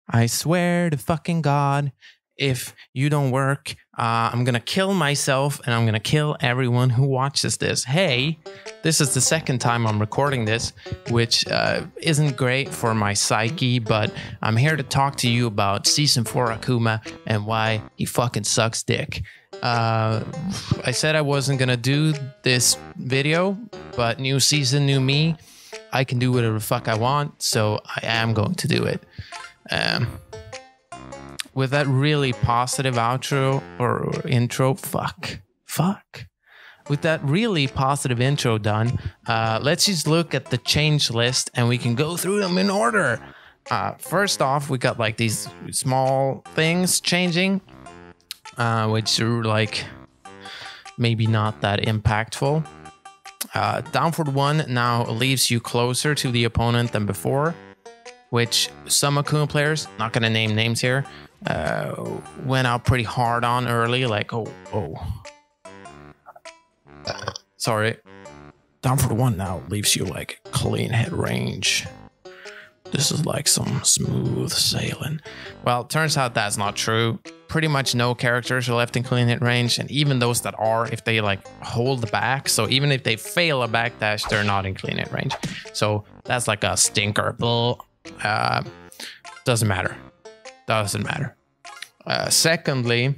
I swear to fucking God, if you don't work, I'm gonna kill myself and I'm gonna kill everyone who watches this. Hey, this is the second time I'm recording this, which isn't great for my psyche, but I'm here to talk to you about Season 4 Akuma and why he fucking sucks dick. I said I wasn't gonna do this video, but new season, new me. I can do whatever the fuck I want, so I am going to do it. With that really positive outro or intro, fuck. With that really positive intro done, let's just look at the change list and we can go through them in order. First off, we got like these small things changing, which are like maybe not that impactful. Downward 1 now leaves you closer to the opponent than before, which some Akuma players, not gonna name names here, went out pretty hard on early, like, sorry. Downward 1 now leaves you like clean hit range. This is like some smooth sailing. Well, turns out that's not true. Pretty much no characters are left in clean hit range, and even those that are, if they like hold back, so even if they fail a backdash, they're not in clean hit range. So that's like a stinker. Doesn't matter. Secondly,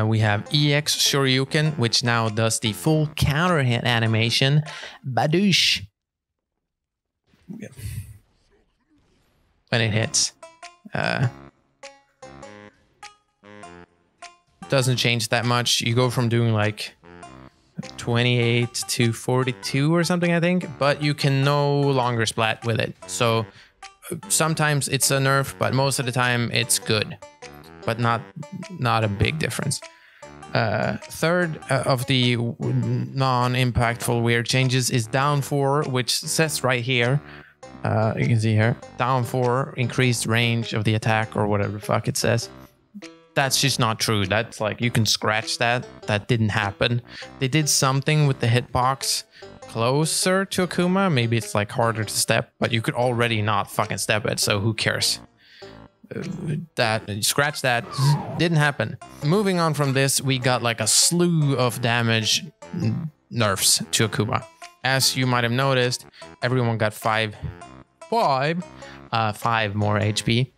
we have EX Shoryuken, which now does the full counter hit animation. Badoosh. When it hits. Doesn't change that much. You go from doing like 28 to 42 or something, I think, but you can no longer splat with it. So sometimes it's a nerf, but most of the time it's good, but not a big difference. Third of the non-impactful weird changes is down 4, which says right here, you can see here, down 4, increased range of the attack or whatever the fuck it says. That's just not true. That's like, you can scratch that. That didn't happen. They did something with the hitbox closer to Akuma. Maybe it's like harder to step, but you could already not fucking step it, so who cares? Scratch that. Didn't happen. Moving on from this, we got like a slew of damage nerfs to Akuma. As you might have noticed, everyone got 5 more HP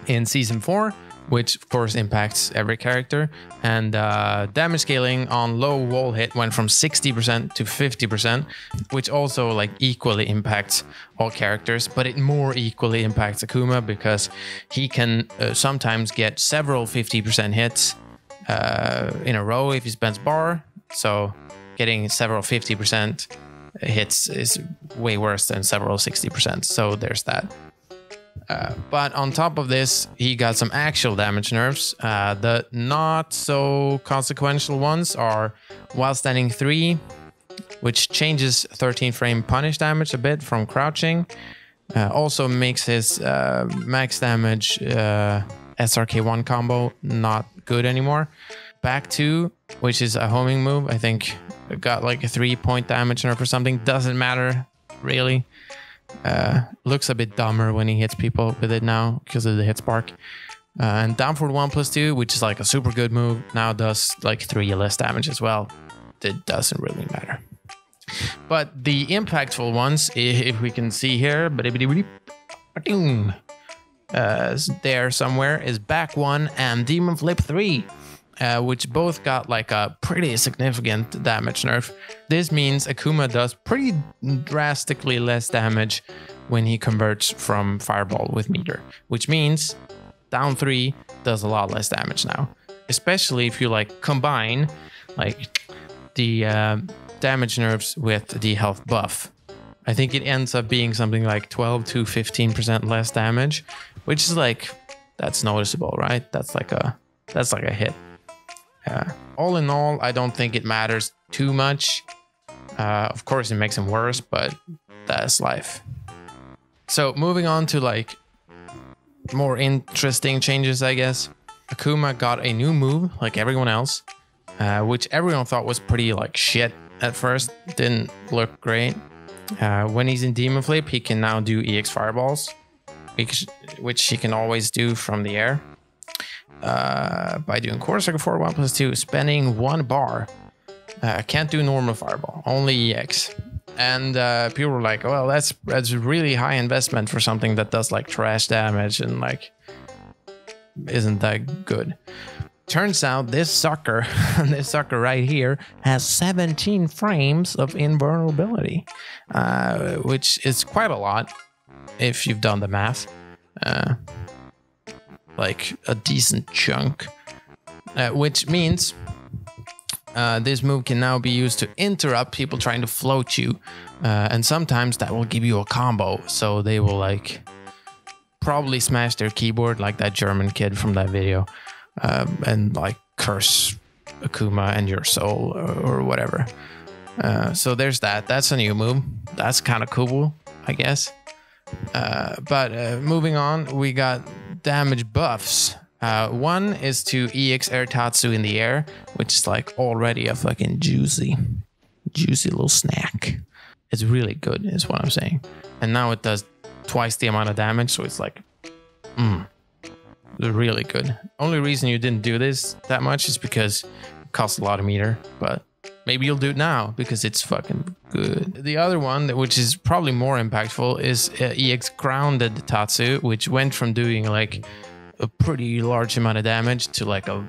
in Season 4, which of course impacts every character, and damage scaling on low wall hit went from 60% to 50%, which also like equally impacts all characters, but it more equally impacts Akuma because he can sometimes get several 50% hits in a row if he spends bar, so getting several 50% hits is way worse than several 60%, so there's that. But on top of this, he got some actual damage nerfs. The not so consequential ones are while standing 3, which changes 13 frame punish damage a bit from crouching. Also makes his max damage SRK1 combo not good anymore. Back 2, which is a homing move, I think got like a 3-point damage nerf or something. Doesn't matter really. Looks a bit dumber when he hits people with it now because of the hit spark. And downward 1+2, which is like a super good move, now does like 3 less damage as well. It doesn't really matter. But the impactful ones, if we can see here, there somewhere, is back 1 and Demon Flip 3. Which both got like a pretty significant damage nerf. This means Akuma does pretty drastically less damage when he converts from Fireball with meter, which means down 3 does a lot less damage now, especially if you like combine like the damage nerfs with the health buff. I think it ends up being something like 12 to 15% less damage, which is like, that's noticeable, right? That's like a hit. All in all, I don't think it matters too much. Of course, it makes him worse, but that's life. So moving on to like more interesting changes, I guess. Akuma got a new move, like everyone else, which everyone thought was pretty like shit at first. Didn't look great. When he's in Demon Flip, he can now do EX Fireballs. which she can always do from the air. By doing quarter circle forward 1+2, spending 1 bar. Can't do normal fireball, only EX. And people were like, well, that's really high investment for something that does like trash damage and like isn't that good. Turns out this sucker, this sucker right here, has 17 frames of invulnerability, which is quite a lot if you've done the math. Like a decent chunk, which means this move can now be used to interrupt people trying to float you, and sometimes that will give you a combo, so they will like probably smash their keyboard like that German kid from that video, and like curse Akuma and your soul or whatever. So there's that. That's a new move. That's kind of cool, I guess. But moving on, we got damage buffs. One is to EX Air Tatsu in the air, which is like already a fucking juicy little snack. It's really good, is what I'm saying. And now it does twice the amount of damage, so it's like, really good. Only reason you didn't do this that much is because it costs a lot of meter, but maybe you'll do it now because it's fucking good. The other one, which is probably more impactful, is EX Grounded Tatsu, which went from doing like a pretty large amount of damage to like a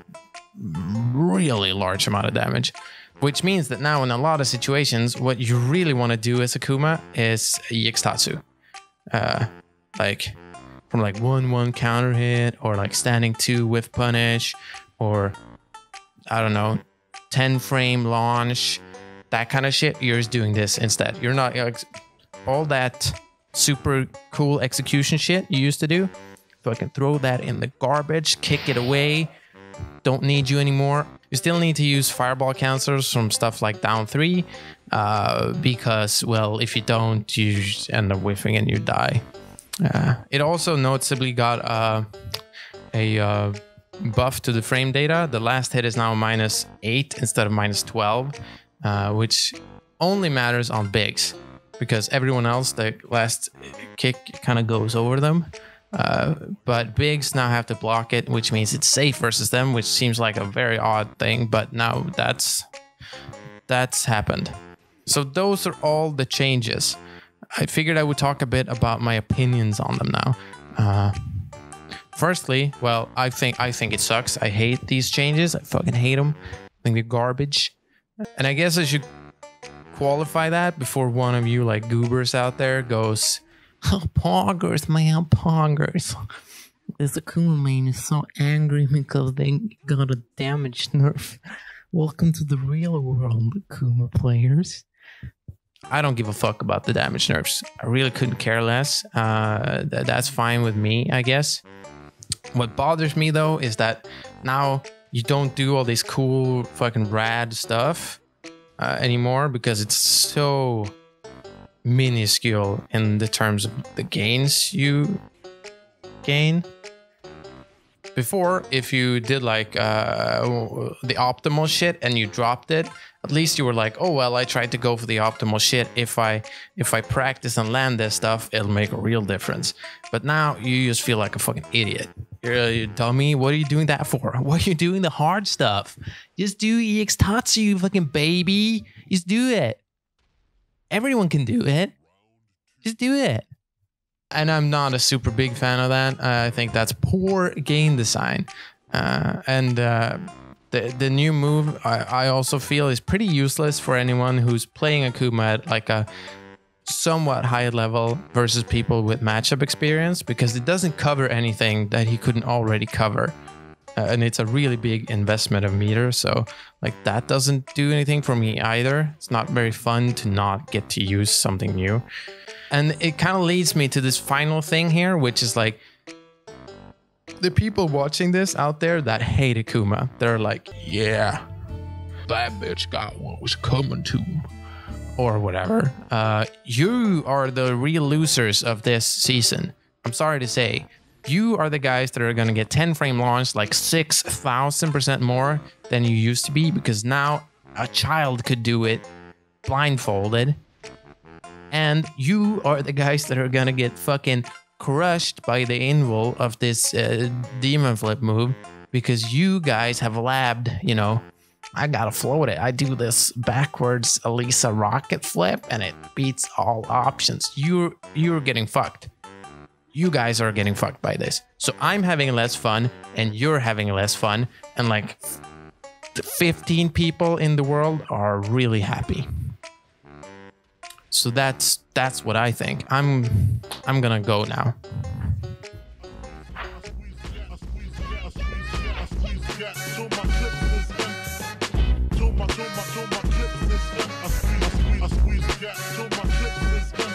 really large amount of damage. Which means that now in a lot of situations, what you really want to do as Akuma is EX Tatsu. Like from like 1/1 counter hit, or like standing 2 whiff punish, or I don't know, 10 frame launch, that kind of shit. You're just doing this instead. You're not like all that super cool execution shit you used to do. Fucking throw that in the garbage, kick it away. Don't need you anymore. You still need to use fireball counters from stuff like down 3, because, well, if you don't, you end up whiffing and you die. It also noticeably got a buff to the frame data. The last hit is now -8 instead of -12, which only matters on bigs, because everyone else, the last kick kind of goes over them. But bigs now have to block it, which means it's safe versus them, which seems like a very odd thing, but now that's happened. So those are all the changes. I figured I would talk a bit about my opinions on them now. Firstly, well, I think it sucks. I hate these changes. I fucking hate them. I think they're garbage. And I guess I should qualify that before one of you like goobers out there goes, "Oh, poggers, man, poggers. This Akuma main is so angry because they got a damage nerf. Welcome to the real world, Akuma players." I don't give a fuck about the damage nerfs. I really couldn't care less. That's fine with me, I guess. What bothers me though is that now you don't do all this cool fucking rad stuff anymore, because it's so minuscule in the terms of the gains you gain. Before, if you did like the optimal shit and you dropped it, at least you were like, oh well, I tried to go for the optimal shit. If I practice and land this stuff, it'll make a real difference. But now you just feel like a fucking idiot. You're a dummy. What are you doing that for? Why are you doing the hard stuff? Just do EX Tatsu, you fucking baby. Just do it. Everyone can do it. Just do it. And I'm not a super big fan of that. I think that's poor game design. The new move, I also feel, is pretty useless for anyone who's playing Akuma at like a somewhat high level versus people with matchup experience, because it doesn't cover anything that he couldn't already cover. And it's a really big investment of meter, so like that doesn't do anything for me either. It's not very fun to not get to use something new. And it kind of leads me to this final thing here, which is like, the people watching this out there that hate Akuma, they're like, yeah, that bitch got what was coming to him, or whatever. You are the real losers of this season. I'm sorry to say. You are the guys that are going to get 10 frame launch like 6,000% more than you used to be, because now a child could do it blindfolded. And you are the guys that are going to get fucking crushed by the invul of this demon flip move because you guys have labbed, you know, I gotta float it. I do this backwards Elisa rocket flip and it beats all options. You're getting fucked. You guys are getting fucked by this. So I'm having less fun and you're having less fun, and like 15 people in the world are really happy. So that's what I think. I'm gonna go now. Till my clip is